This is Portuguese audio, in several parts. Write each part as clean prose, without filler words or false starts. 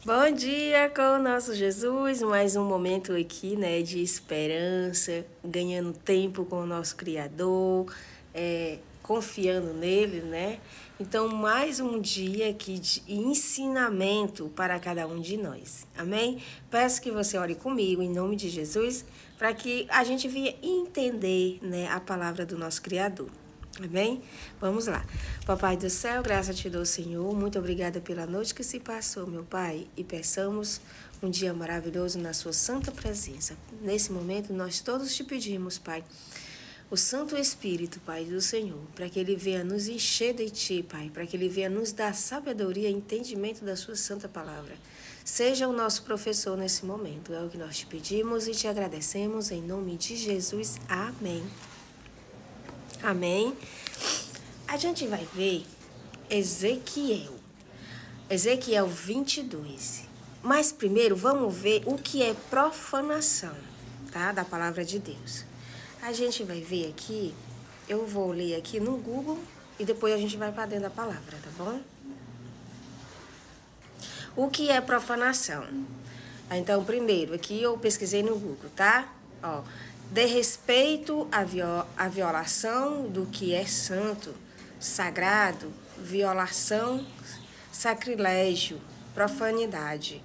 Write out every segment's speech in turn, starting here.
Bom dia com o nosso Jesus, mais um momento aqui, né, de esperança, ganhando tempo com o nosso Criador, confiando nele, né? Então, mais um dia aqui de ensinamento para cada um de nós, amém? Peço que você ore comigo, em nome de Jesus, para que a gente venha entender, né, a palavra do nosso Criador. Amém? Vamos lá. Papai do céu, graça te dou, Senhor. Muito obrigada pela noite que se passou, meu Pai. E peçamos um dia maravilhoso na sua santa presença. Nesse momento, nós todos te pedimos, Pai, o Santo Espírito, Pai do Senhor, para que Ele venha nos encher de Ti, Pai, para que Ele venha nos dar sabedoria e entendimento da Sua santa palavra. Seja o nosso professor nesse momento. É o que nós te pedimos e te agradecemos em nome de Jesus. Amém. Amém. A gente vai ver Ezequiel 22. Mas primeiro vamos ver o que é profanação, tá? Da palavra de Deus. A gente vai ver aqui, eu vou ler aqui no Google e depois a gente vai para dentro da palavra, tá bom? O que é profanação? Então, primeiro, aqui eu pesquisei no Google, tá? Ó, de respeito à violação do que é santo, sagrado, violação, sacrilégio, profanidade.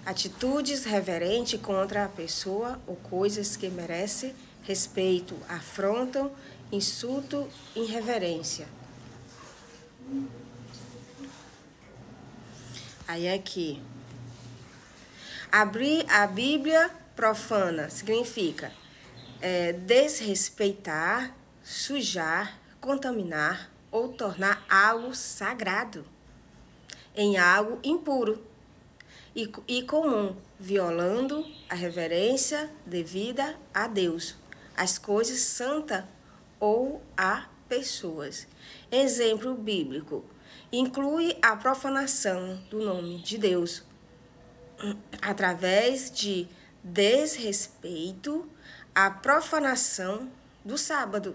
Atitudes reverentes contra a pessoa ou coisas que merecem respeito, afrontam, insulto, irreverência. Aí aqui. Abrir a Bíblia profana significa desrespeitar, sujar, contaminar ou tornar algo sagrado em algo impuro e comum, violando a reverência devida a Deus, as coisas santas ou a pessoas. Exemplo bíblico: inclui a profanação do nome de Deus através de desrespeito à profanação do sábado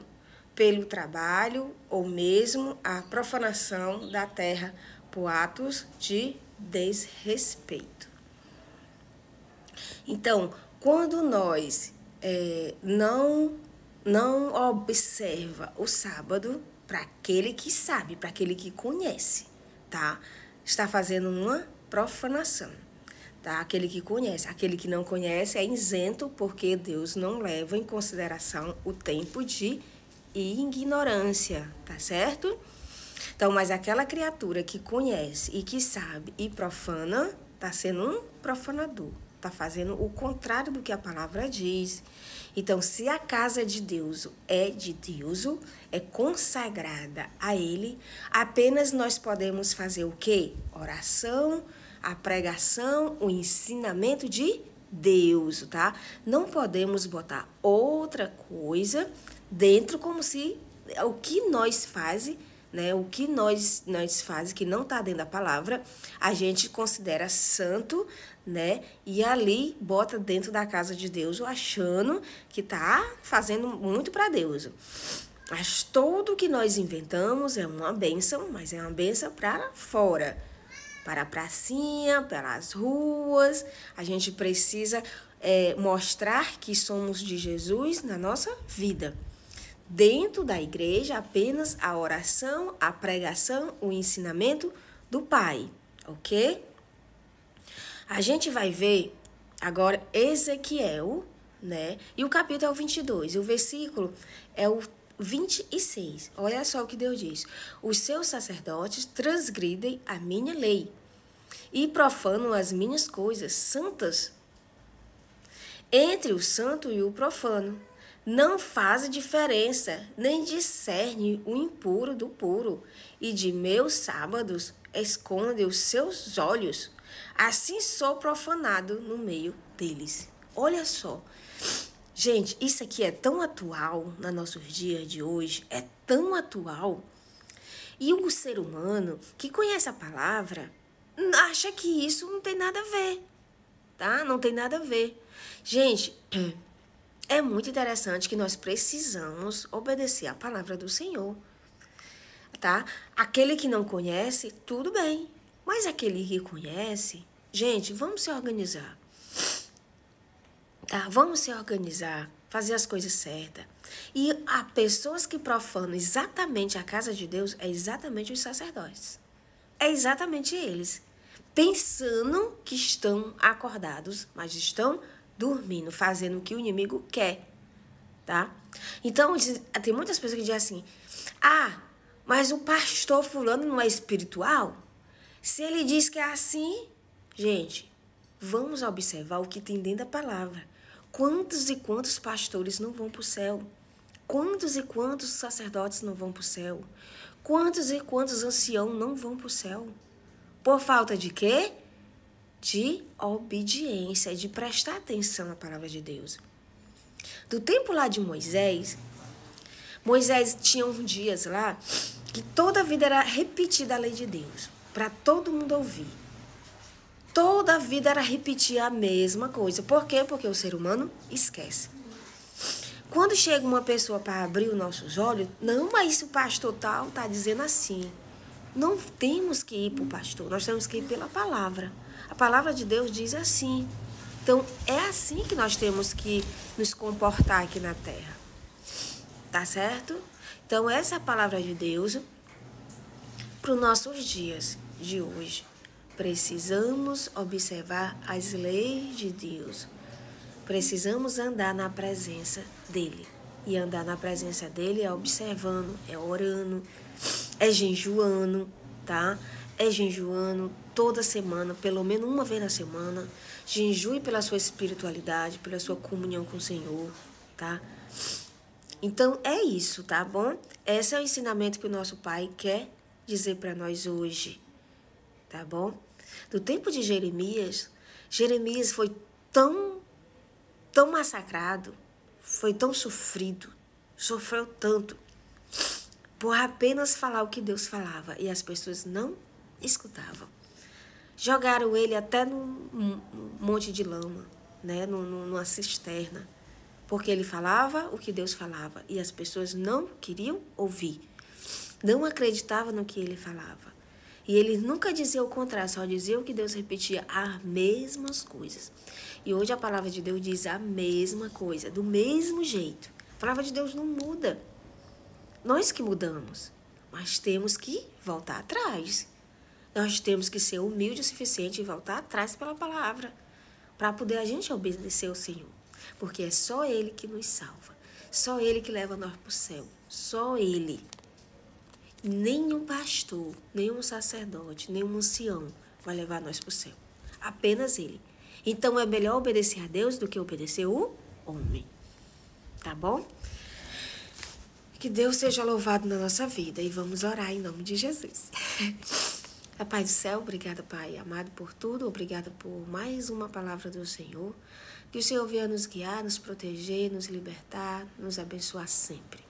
pelo trabalho ou mesmo a profanação da terra por atos de desrespeito. Então, quando nós não observa o sábado, para aquele que sabe, para aquele que conhece, tá? Está fazendo uma profanação, tá? Aquele que conhece. Aquele que não conhece é isento, porque Deus não leva em consideração o tempo de ignorância, tá certo? Então, mas aquela criatura que conhece e que sabe e profana, tá sendo um profanador. Está fazendo o contrário do que a palavra diz. Então, se a casa de Deus é de Deus, é consagrada a Ele, apenas nós podemos fazer o quê? Oração, a pregação, o ensinamento de Deus, tá? Não podemos botar outra coisa dentro como se o que nós fazemos, né? O que nós faz que não está dentro da palavra, a gente considera santo, né? E ali bota dentro da casa de Deus, achando que está fazendo muito para Deus. Mas tudo que nós inventamos é uma bênção, mas é uma bênção para fora, para a pracinha, pelas ruas. A gente precisa mostrar que somos de Jesus na nossa vida. Dentro da igreja, apenas a oração, a pregação, o ensinamento do Pai, ok? A gente vai ver agora Ezequiel, né? E o capítulo é o 22, e o versículo é o 26. Olha só o que Deus diz: os seus sacerdotes transgridem a minha lei e profanam as minhas coisas santas. Entre o santo e o profano não faz diferença, nem discerne o impuro do puro, e de meus sábados esconde os seus olhos. Assim sou profanado no meio deles. Olha só. Gente, isso aqui é tão atual nos nossos dias de hoje, é tão atual. E o ser humano que conhece a palavra acha que isso não tem nada a ver, tá? Não tem nada a ver. Gente, é muito interessante que nós precisamos obedecer à palavra do Senhor, tá? Aquele que não conhece, tudo bem. Mas aquele que conhece Gente, vamos se organizar. Tá? Vamos se organizar, fazer as coisas certas. E há pessoas que profanam exatamente a casa de Deus, é exatamente os sacerdotes. É exatamente eles. Pensando que estão acordados, mas estão dormindo, fazendo o que o inimigo quer. Tá? Então, tem muitas pessoas que dizem assim, mas o pastor fulano não é espiritual? Se ele diz que é assim, gente, vamos observar o que tem dentro da palavra. Quantos e quantos pastores não vão para o céu? Quantos e quantos sacerdotes não vão para o céu? Quantos e quantos anciãos não vão para o céu? Por falta de quê? De obediência, de prestar atenção à palavra de Deus. Do tempo lá de Moisés tinha uns dias lá que toda a vida era repetida a lei de Deus, para todo mundo ouvir. Toda a vida era repetir a mesma coisa. Por quê? Porque o ser humano esquece. Quando chega uma pessoa para abrir os nossos olhos, não, mas o pastor tal está dizendo assim. Não temos que ir para o pastor, nós temos que ir pela palavra. A palavra de Deus diz assim. Então, é assim que nós temos que nos comportar aqui na terra. Tá certo? Então, essa é a palavra de Deus para os nossos dias de hoje. Precisamos observar as leis de Deus. Precisamos andar na presença dele. E andar na presença dele é observando, é orando, é jejuando, tá? É jejuando toda semana, pelo menos uma vez na semana. Jejue pela sua espiritualidade, pela sua comunhão com o Senhor, tá? Então, é isso, tá bom? Esse é o ensinamento que o nosso Pai quer dizer para nós hoje, tá bom? Do tempo de Jeremias foi tão massacrado, foi tão sofrido, sofreu tanto, por apenas falar o que Deus falava, e as pessoas não escutavam. Jogaram ele até num monte de lama, né? Numa cisterna, porque ele falava o que Deus falava, e as pessoas não queriam ouvir, não acreditavam no que ele falava. E ele nunca dizia o contrário, só dizia o que Deus repetia, as mesmas coisas. E hoje a palavra de Deus diz a mesma coisa, do mesmo jeito. A palavra de Deus não muda. Nós que mudamos, mas temos que voltar atrás. Nós temos que ser humildes o suficiente e voltar atrás pela palavra, para poder a gente obedecer ao Senhor. Porque é só Ele que nos salva, só Ele que leva nós para o céu, só Ele. Nenhum pastor, nenhum sacerdote, nenhum ancião vai levar nós para o céu. Apenas Ele. Então é melhor obedecer a Deus do que obedecer o homem. Tá bom? Que Deus seja louvado na nossa vida. E vamos orar em nome de Jesus. Pai do céu, obrigada, Pai amado, por tudo. Obrigada por mais uma palavra do Senhor. Que o Senhor venha nos guiar, nos proteger, nos libertar, nos abençoar sempre.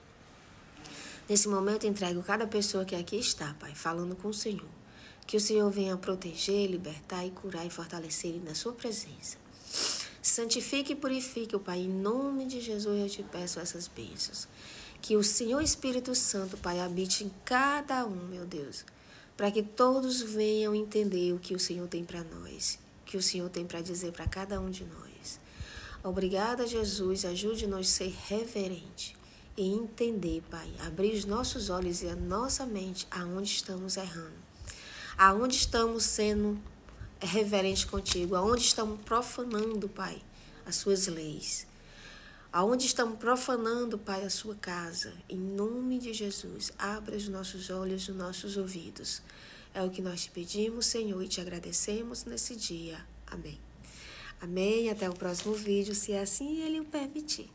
Nesse momento, entrego cada pessoa que aqui está, Pai, falando com o Senhor. Que o Senhor venha proteger, libertar e curar e fortalecer na sua presença. Santifique e purifique, Pai, em nome de Jesus eu te peço essas bênçãos. Que o Senhor Espírito Santo, Pai, habite em cada um, meu Deus, para que todos venham entender o que o Senhor tem para nós, o que o Senhor tem para dizer para cada um de nós. Obrigada, Jesus, ajude-nos a ser reverente e entender, Pai, abrir os nossos olhos e a nossa mente aonde estamos errando, aonde estamos sendo reverentes contigo, aonde estamos profanando, Pai, as suas leis, aonde estamos profanando, Pai, a sua casa. Em nome de Jesus, abra os nossos olhos e os nossos ouvidos. É o que nós te pedimos, Senhor, e te agradecemos nesse dia. Amém. Amém. Até o próximo vídeo, se assim Ele o permitir.